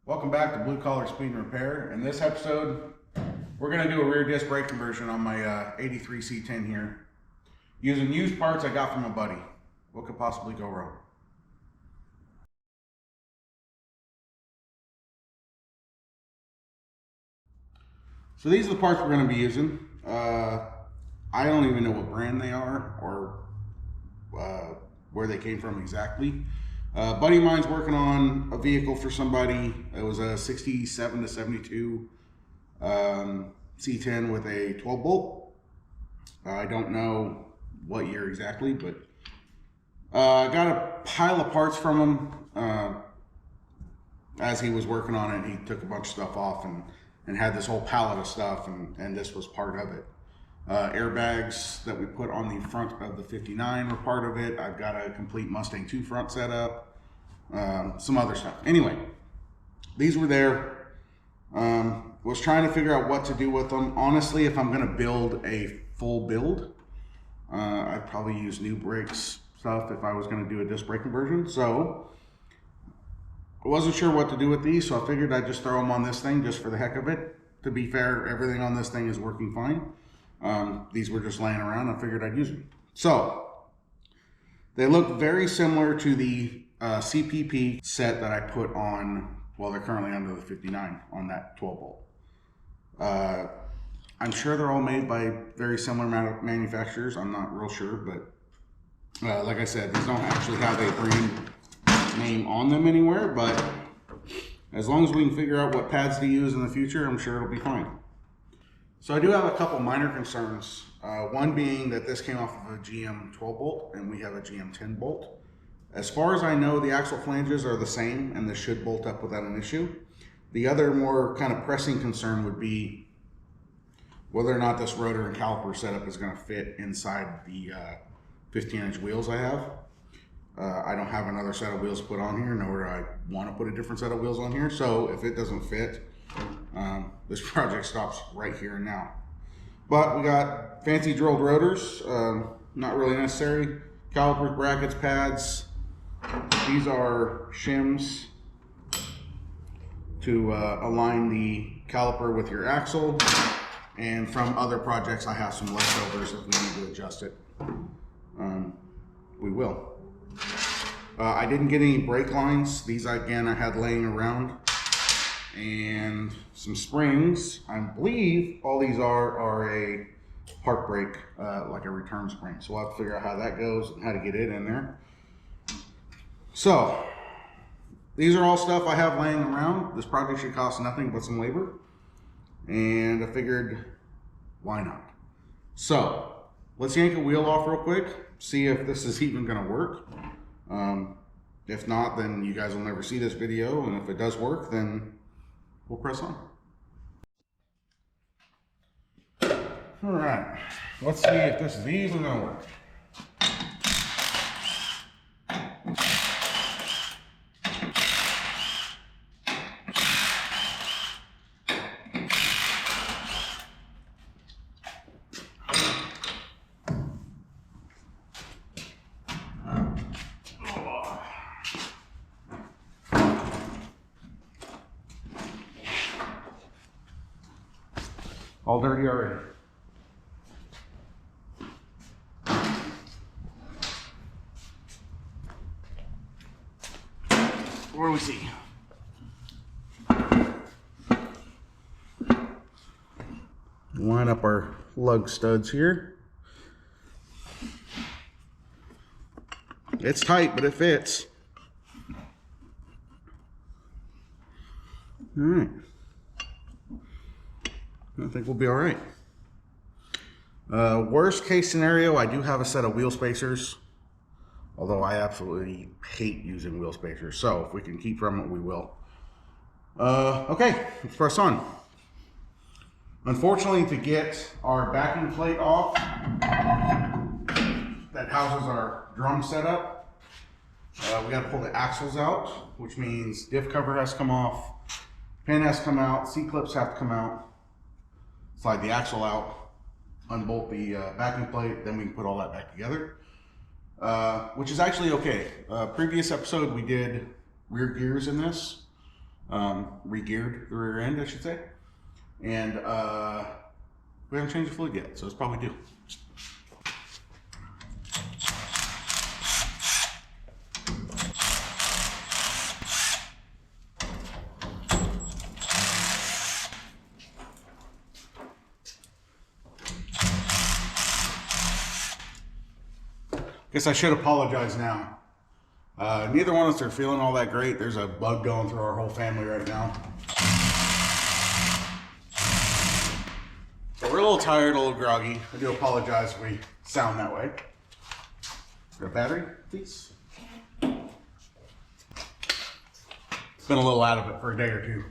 Welcome back to Blue Collar Speed and Repair. In this episode, we're going to do a rear disc brake conversion on my 83 C10 here. Using used parts I got from a buddy. What could possibly go wrong? So these are the parts we're going to be using. I don't even know what brand they are or where they came from exactly. Buddy of mine's working on a vehicle for somebody. It was a 67 to 72 C10 with a 12 bolt. I don't know what year exactly, but I got a pile of parts from him. As he was working on it, he took a bunch of stuff off and had this whole pallet of stuff, and this was part of it. Airbags that we put on the front of the 59 were part of it. I've got a complete Mustang 2 front set up, some other stuff. Anyway, these were there. Was trying to figure out what to do with them. Honestly, if I'm going to build a full build, I'd probably use new brakes stuff if I was going to do a disc brake conversion. So I wasn't sure what to do with these, so I figured I'd just throw them on this thing just for the heck of it. To be fair, everything on this thing is working fine. These were just laying around. I figured I'd use them. So they look very similar to the CPP set that I put on, well, they're currently under the 59 on that 12 bolt. I'm sure they're all made by very similar manufacturers. I'm not real sure, but like I said, these don't actually have a brand name on them anywhere, but as long as we can figure out what pads to use in the future, I'm sure it'll be fine. So I do have a couple minor concerns. One being that this came off of a GM 12 bolt and we have a GM 10 bolt. As far as I know, the axle flanges are the same and this should bolt up without an issue. The other more kind of pressing concern would be whether or not this rotor and caliper setup is going to fit inside the 15-inch wheels I have. I don't have another set of wheels put on here, nor do I want to put a different set of wheels on here. So if it doesn't fit, this project stops right here and now. But we got fancy drilled rotors, not really necessary. Calipers, brackets, pads. These are shims to align the caliper with your axle. And from other projects, I have some leftovers if we need to adjust it. We will. I didn't get any brake lines. These, again, I had laying around. And some springs. I believe all these are a park brake, like a return spring. So we'll have to figure out how that goes and how to get it in there. So these are all stuff I have laying around. This project should cost nothing but some labor. And I figured, why not? So let's yank a wheel off real quick, see if this is even gonna work. If not, then you guys will never see this video. And if it does work, then we'll press on. All right, let's see if this is even gonna work. All dirty already. What do we see? Line up our lug studs here. It's tight, but it fits. All right. I think we'll be all right. Worst case scenario, I do have a set of wheel spacers, although I absolutely hate using wheel spacers. So if we can keep from it, we will. Okay, let's press on. Unfortunately, to get our backing plate off that houses our drum setup, we got to pull the axles out, which means diff cover has to come off, pin has to come out, C-clips have to come out. Slide the axle out, unbolt the backing plate, then we can put all that back together, which is actually okay. Previous episode we did rear gears in this. re-geared the rear end, I should say. And we haven't changed the fluid yet, so it's probably due. Guess I should apologize now. Neither one of us are feeling all that great. There's a bug going through our whole family right now. So we're a little tired, a little groggy. I do apologize if we sound that way. Got a battery, please? Been a little out of it for a day or two.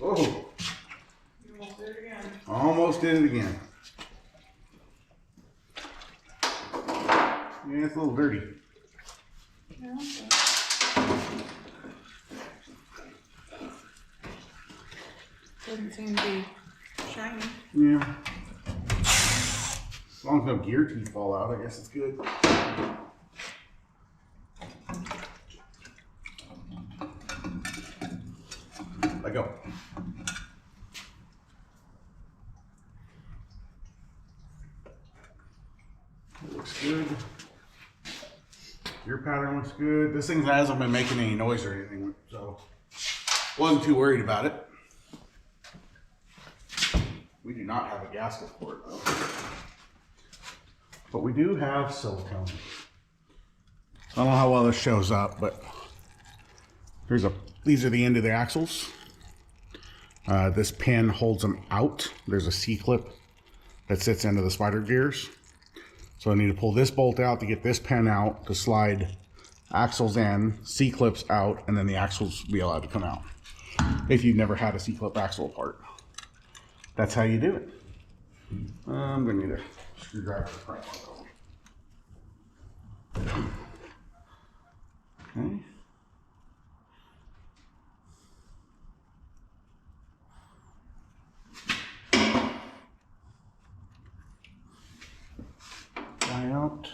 Oh, You almost did it again. almost did it again. Yeah, it's a little dirty. Yeah, doesn't seem to be shiny. Yeah. As long as no gear teeth fall out, I guess it's good. Let go. It looks good. Gear pattern looks good. This thing hasn't been making any noise or anything, so wasn't too worried about it. We do not have a gasket for it though. But we do have silicone. I don't know how well this shows up, but these are the end of the axles. This pin holds them out. There's a C-clip that sits into the spider gears. So I need to pull this bolt out to get this pin out to slide axles in, C-clips out, and then the axles be allowed to come out. If you've never had a C-clip axle apart. That's how you do it. I'm gonna need a screwdriver to pry it out. Okay. Guy out.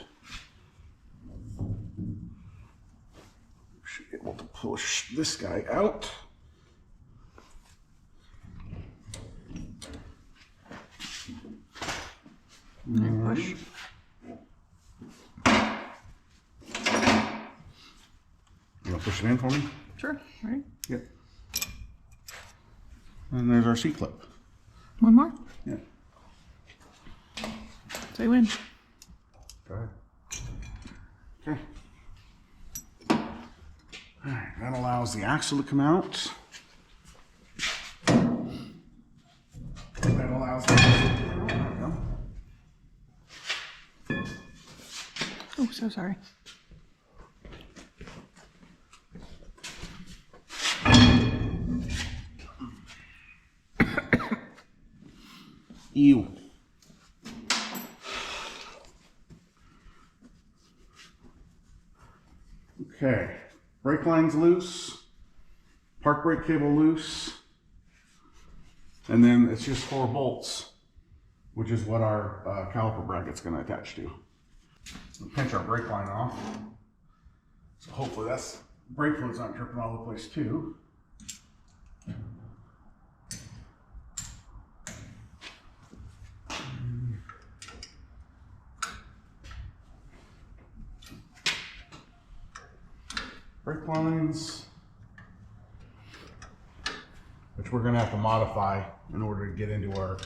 Should be able to push this guy out. Push. You want to push it in for me? Sure. Right. Yep. And there's our C-clip. One more. Yeah. Say when. Go ahead. Okay. All right, that allows the axle to come out. That allows the axle to come out. There we go. Oh, so sorry. Ew. Okay, brake line's loose, park brake cable loose, and then it's just 4 bolts, which is what our caliper bracket's going to attach to. We'll pinch our brake line off, so hopefully that's brake fluid's not dripping all over the place too. Brake lines, which we're going to have to modify in order to get into our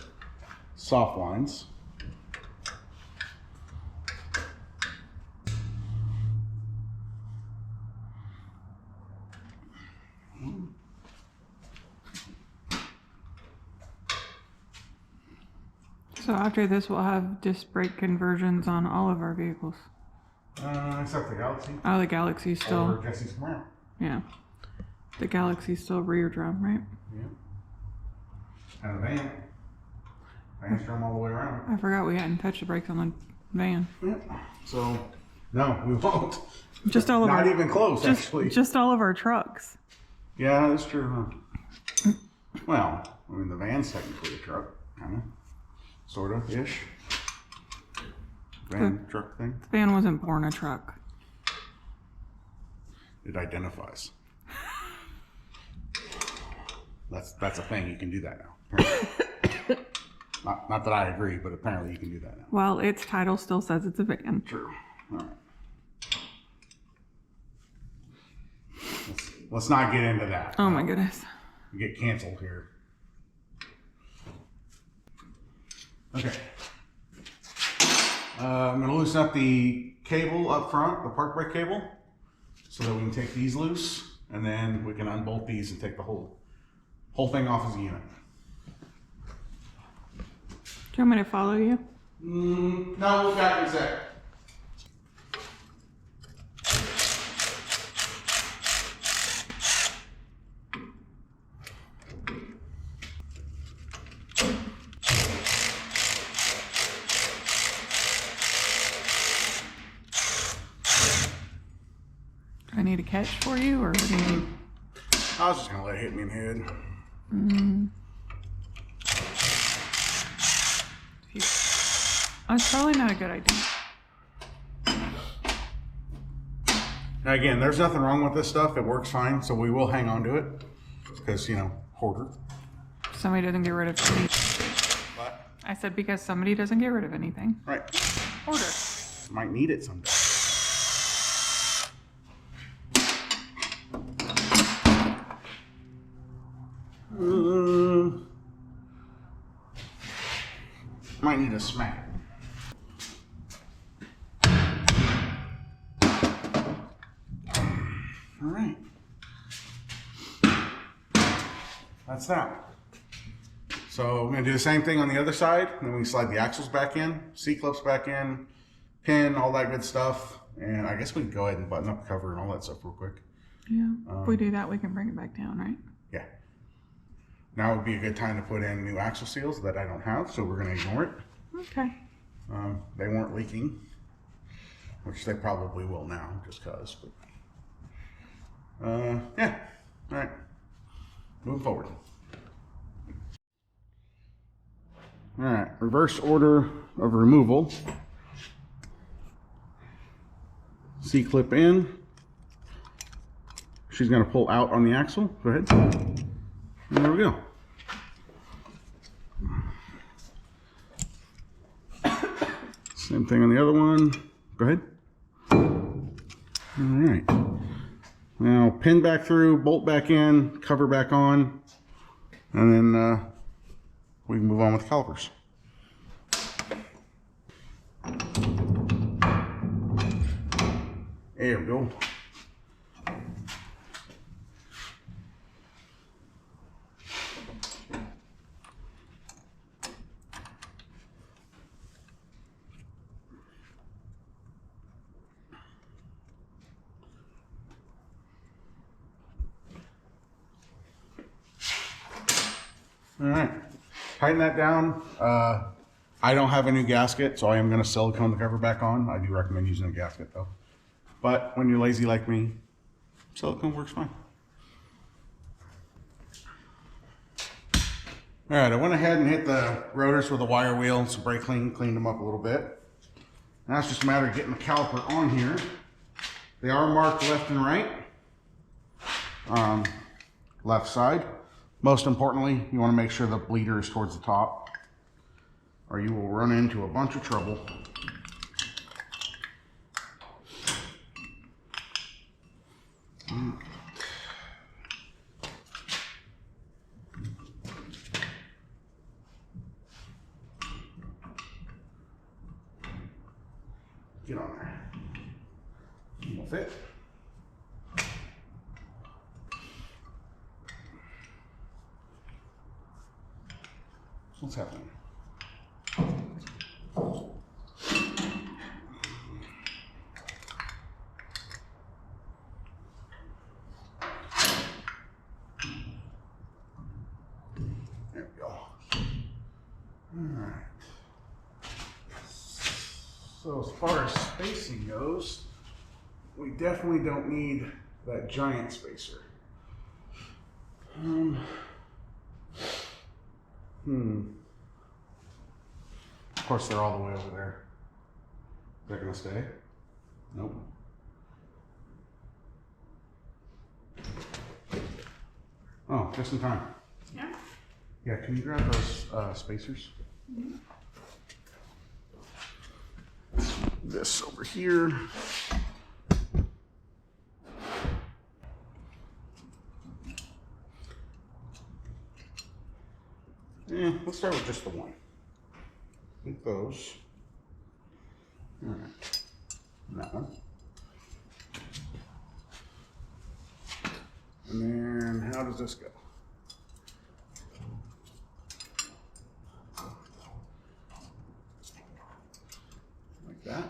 soft lines. So after this, we'll have disc brake conversions on all of our vehicles. Except the Galaxy. Oh, the Galaxy's still. Or Jesse's Camaro. Yeah. The Galaxy's still rear drum, right? Yeah. And the van. Van's drum all the way around. I forgot we hadn't touched the brakes on the van. Yep. So No, we won't. Just all of Not our, even close, actually. just all of our trucks. Yeah, that's true. Huh? Well, I mean, the van's technically a truck, kind of, sort of, ish. Van truck thing. The van wasn't born a truck. It identifies. That's a thing. You can do that now. not that I agree, but apparently you can do that now. Well, its title still says it's a van. True. All right. Let's not get into that. Oh my goodness. We get canceled here. Okay. I'm going to loosen up the cable up front, the park brake cable, so that we can take these loose, and then we can unbolt these and take the whole thing off as a unit. Do you want me to follow you? No, we'll back in a sec. Do I need a catch for you, or what do you need? I was just going to let it hit me in the head. That's probably not a good idea. Now again, there's nothing wrong with this stuff. It works fine, so we will hang on to it. Because, you know, hoarder. Somebody doesn't get rid of anything. What? I said because somebody doesn't get rid of anything. Right. Order. Might need it someday. Might need a smack. All right. That's that. So I'm going to do the same thing on the other side. And then we slide the axles back in, C-clips back in, pin, all that good stuff. And I guess we can go ahead and button up the cover and all that stuff real quick. Yeah. If we do that, we can bring it back down, right? Yeah. Now would be a good time to put in new axle seals that I don't have, so we're going to ignore it. Okay. They weren't leaking, which they probably will now, just cause. But yeah. All right. Moving forward. All right. Reverse order of removal. C-clip in. She's going to pull out on the axle. Go ahead. And there we go. Same thing on the other one. Go ahead. All right. Now pin back through, bolt back in, cover back on, and then we can move on with calipers. There we go. All right, tighten that down. I don't have a new gasket, so I am going to silicone the cover back on. I do recommend using a gasket though. But when you're lazy like me, silicone works fine. All right, I went ahead and hit the rotors with a wire wheel and some brake clean, cleaned them up a little bit. Now it's just a matter of getting the caliper on here. They are marked left and right. Left side. Most importantly, you want to make sure the bleeder is towards the top, or you will run into a bunch of trouble. Get on there. It will fit. What's happening? There we go. All right. So as far as spacing goes, we definitely don't need that giant spacer. Of course, they're all the way over there. Is that gonna stay? Nope. Oh, just in time. Yeah. Yeah, can you grab those spacers? Mm-hmm. This over here. Let's start with just the one. With those. All right. And that one. And then how does this go? Like that.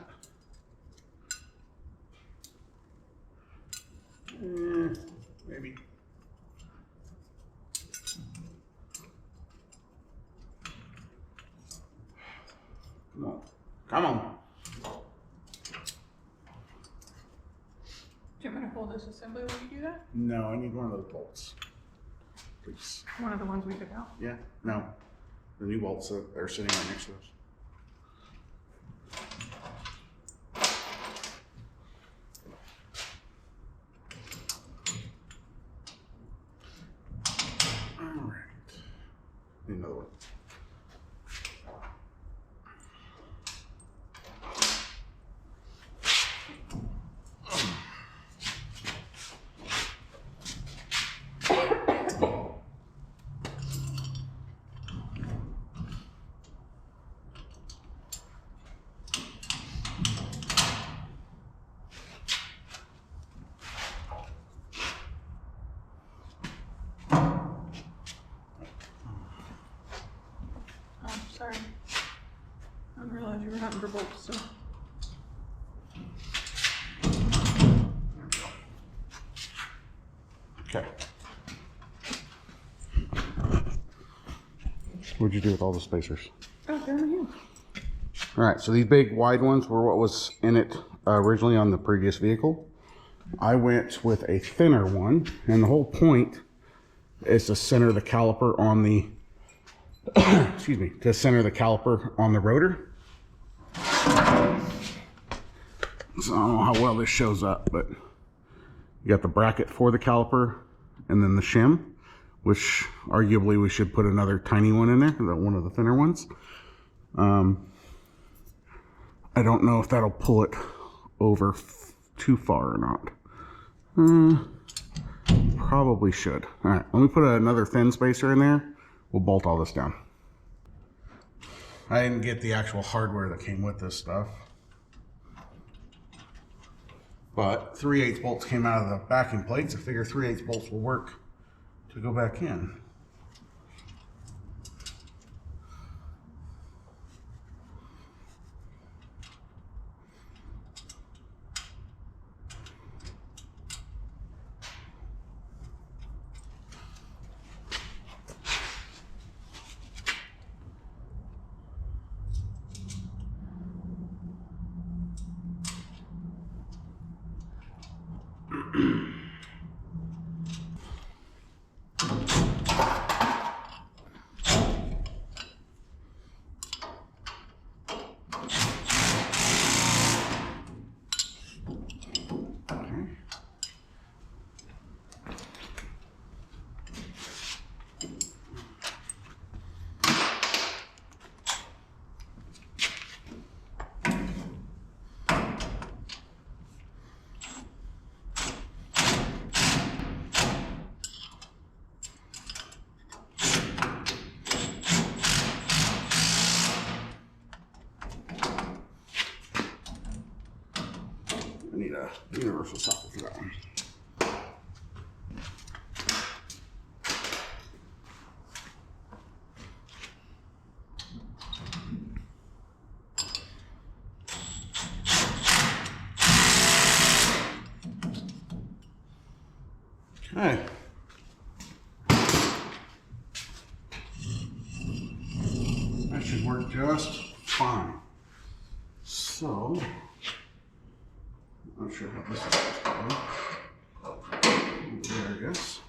Maybe. Come on. Come on. Do you want me to hold this assembly when you do that? No, I need one of those bolts. Please. One of the ones we took out. Yeah, no. The new bolts that are sitting right next to us. All right. Need another one. Oh, sorry. I didn't realize you were hunting for bolts, so. Okay. What'd you do with all the spacers? Oh, they're in here. All right, so these big wide ones were what was in it originally on the previous vehicle. I went with a thinner one, and the whole point is to center the caliper on the, excuse me, to center the caliper on the rotor. So I don't know how well this shows up, but you got the bracket for the caliper and then the shim, which arguably we should put another tiny one in there, one of the thinner ones. I don't know if that'll pull it over too far or not. Probably should. All right, let me put another thin spacer in there. We'll bolt all this down. I didn't get the actual hardware that came with this stuff, but 3/8 bolts came out of the backing plates. I figure 3/8 bolts will work to go back in. I need a universal socket for that one. Okay. That should work just fine. So, I'm not sure how this is going. There, I guess.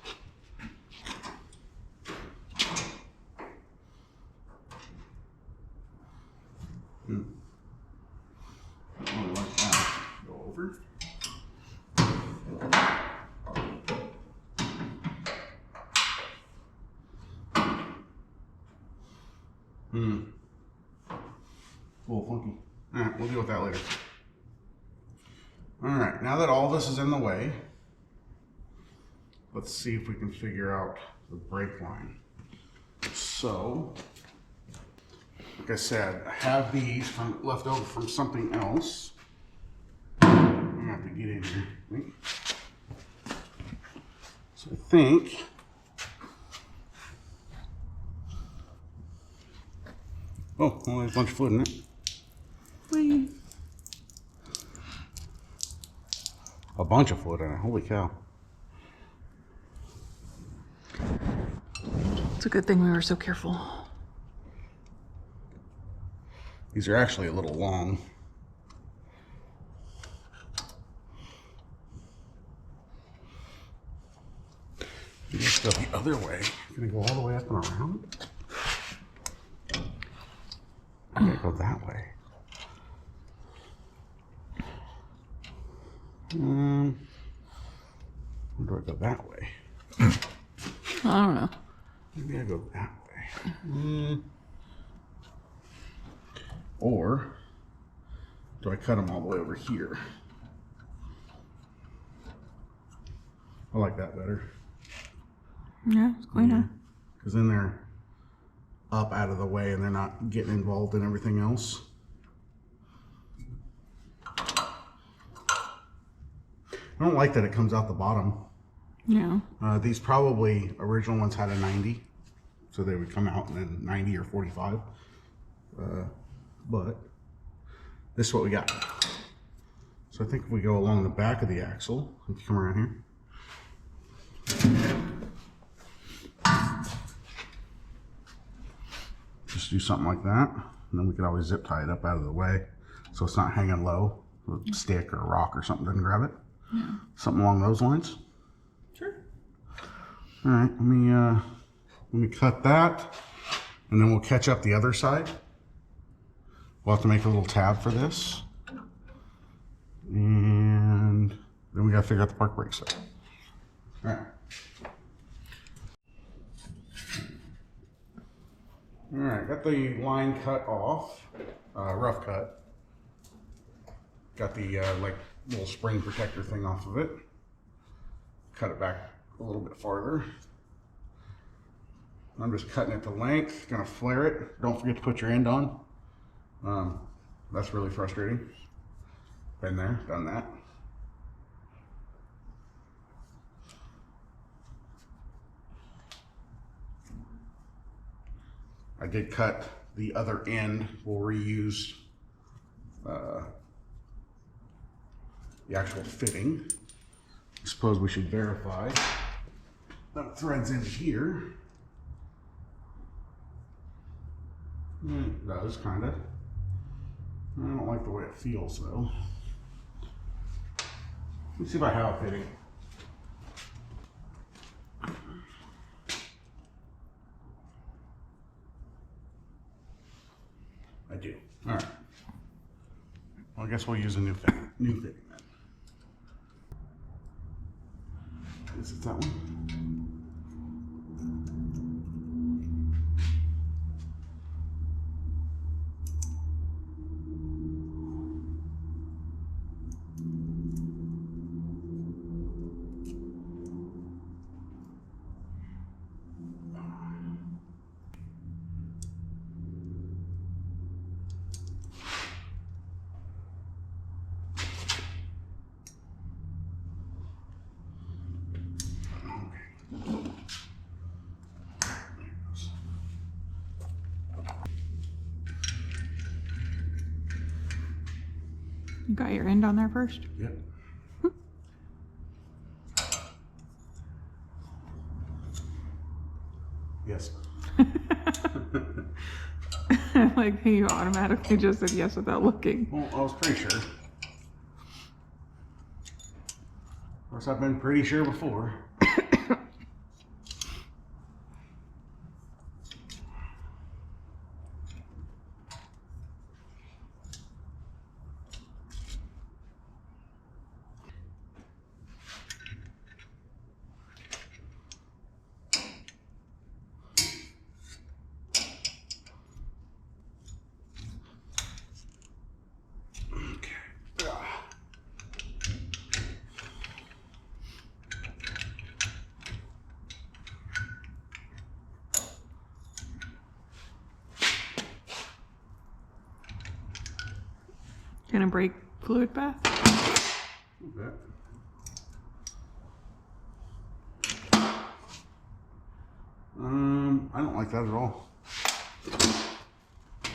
Oh, like that. Go over. A little funky. Alright, we'll deal with that later. Alright, now that all this is in the way, let's see if we can figure out the brake line. So, like I said, I have these left over from something else. I'm gonna have to get in here. So I think oh, well, there's a bunch of fluid in it. Whee. A bunch of fluid in it. Holy cow. It's a good thing we were so careful. These are actually a little long. Let's go the other way. Gonna go all the way up and around. I'm gonna go that way. Or do I go that way? I don't know. Maybe I go that way. Or do I cut them all the way over here? I like that better. Yeah, it's cleaner. Because then they're up out of the way and they're not getting involved in everything else. I don't like that it comes out the bottom. Yeah. These probably original ones had a 90, so they would come out in a 90 or 45. But this is what we got. So I think if we go along the back of the axle, if you come around here. Just do something like that, and then we could always zip tie it up out of the way so it's not hanging low. A stick or a rock or something doesn't grab it. Yeah. Something along those lines. Sure. All right, let me cut that, and then we'll catch up the other side. We'll have to make a little tab for this, and then we got to figure out the park brake set. All right. All right, got the line cut off, rough cut. Got the like little spring protector thing off of it. Cut it back a little bit farther. I'm just cutting it to length, gonna flare it. Don't forget to put your end on. That's really frustrating. Been there, done that. I did cut the other end. We'll reuse the actual fitting. I suppose we should verify that threads in here. It does, kind of. I don't like the way it feels, though. Let me see if I have a fitting. I do. All right. Well, I guess we'll use a new fitting then. Is it that one? You got your end on there first? Yep. Yes. Like you automatically just said yes without looking. Well, I was pretty sure. Of course, I've been pretty sure before. Gonna break fluid bath? Okay. I don't like that at all.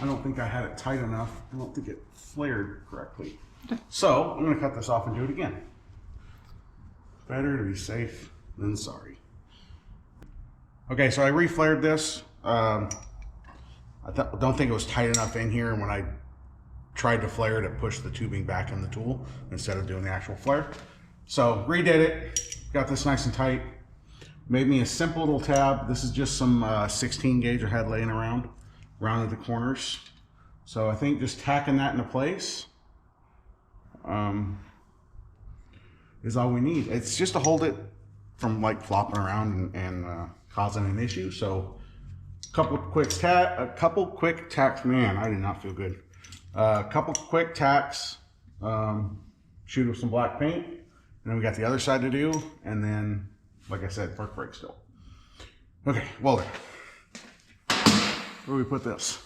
I don't think I had it tight enough. I don't think it flared correctly. Okay. So I'm gonna cut this off and do it again. Better to be safe than sorry. Okay, so I reflared this. I don't think it was tight enough in here, and when I tried to flare it, it pushed the tubing back in the tool instead of doing the actual flare. So redid it, got this nice and tight. Made me a simple little tab. This is just some 16 gauge I had laying around, rounded the corners. So I think just tacking that into place is all we need. It's just to hold it from like flopping around and causing an issue. So a couple quick tacks. Man, I did not feel good. A couple quick tacks, shoot with some black paint, and then we got the other side to do, and then, like I said, fork brake still. Okay, welder. Where do we put this?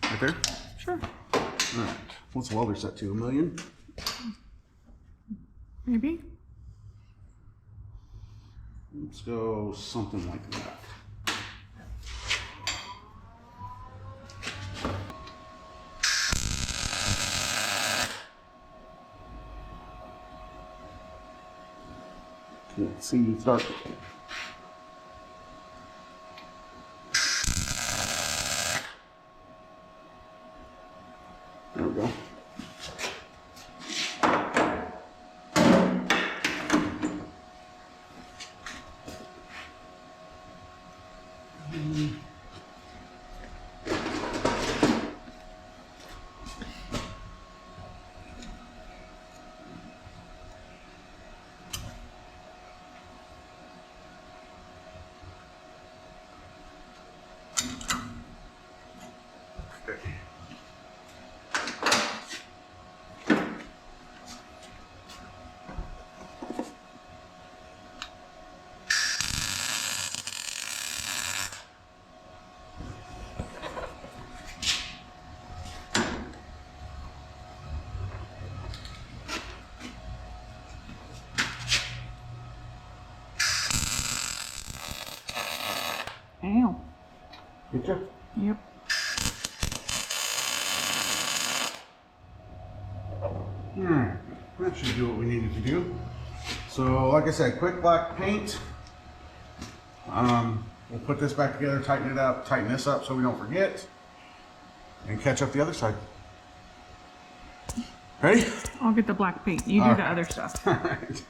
Right there? Sure. All right. What's the welder set to? 1 million? Maybe. Let's go something like that. Can't see, it's dark. There we go. Ow. Get you? Yep. Alright, that should do what we needed to do. So, like I said, quick black paint. We'll put this back together, tighten it up, tighten this up so we don't forget, and catch up the other side. Ready? I'll get the black paint. You do the other stuff. All right.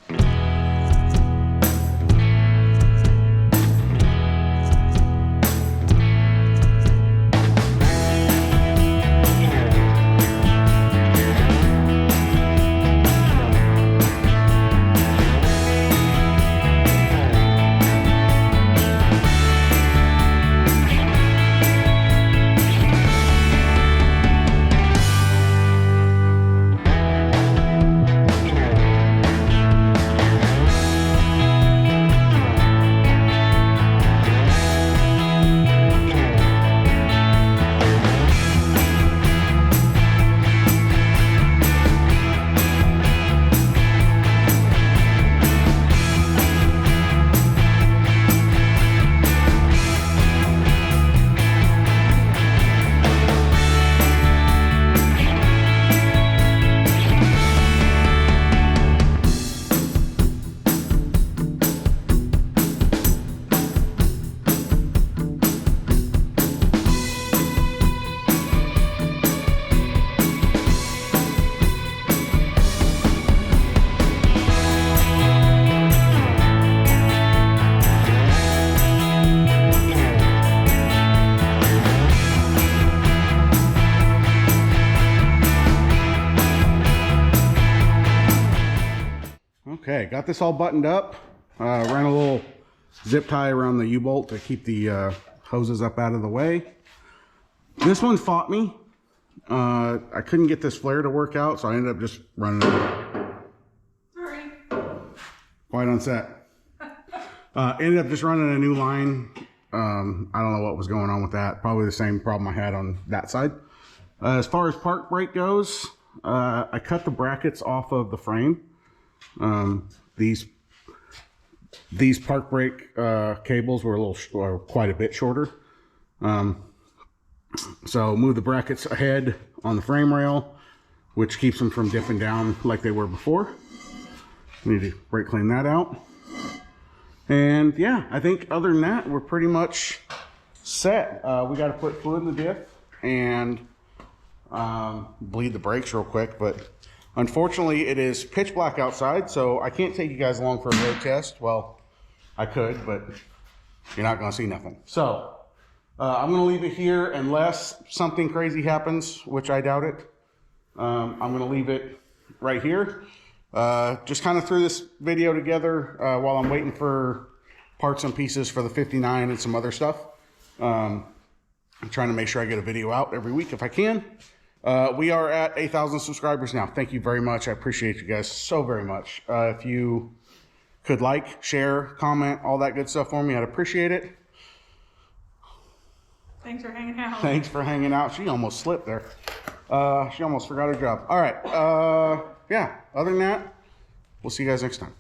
Okay, got this all buttoned up. Ran a little zip tie around the U-bolt to keep the hoses up out of the way. This one fought me. I couldn't get this flare to work out, so I ended up just running it. Sorry. Quite on set. Ended up just running a new line. I don't know what was going on with that. Probably the same problem I had on that side. As far as park brake goes, I cut the brackets off of the frame. These park brake cables were quite a bit shorter. So move the brackets ahead on the frame rail, which keeps them from dipping down like they were before. Need to brake clean that out. And yeah, I think other than that, we're pretty much set. We got to put fluid in the diff and bleed the brakes real quick, but unfortunately it is pitch black outside, so I can't take you guys along for a road test. Well, I could, but you're not gonna see nothing. So I'm gonna leave it here unless something crazy happens, which I doubt it. I'm gonna leave it right here. Just kind of threw this video together while I'm waiting for parts and pieces for the 59 and some other stuff. I'm trying to make sure I get a video out every week if I can. We are at 8,000 subscribers now. Thank you very much. I appreciate you guys so very much. If you could like, share, comment, all that good stuff for me, I'd appreciate it. Thanks for hanging out. Thanks for hanging out. She almost slipped there. She almost forgot her job. All right. Yeah, other than that, we'll see you guys next time.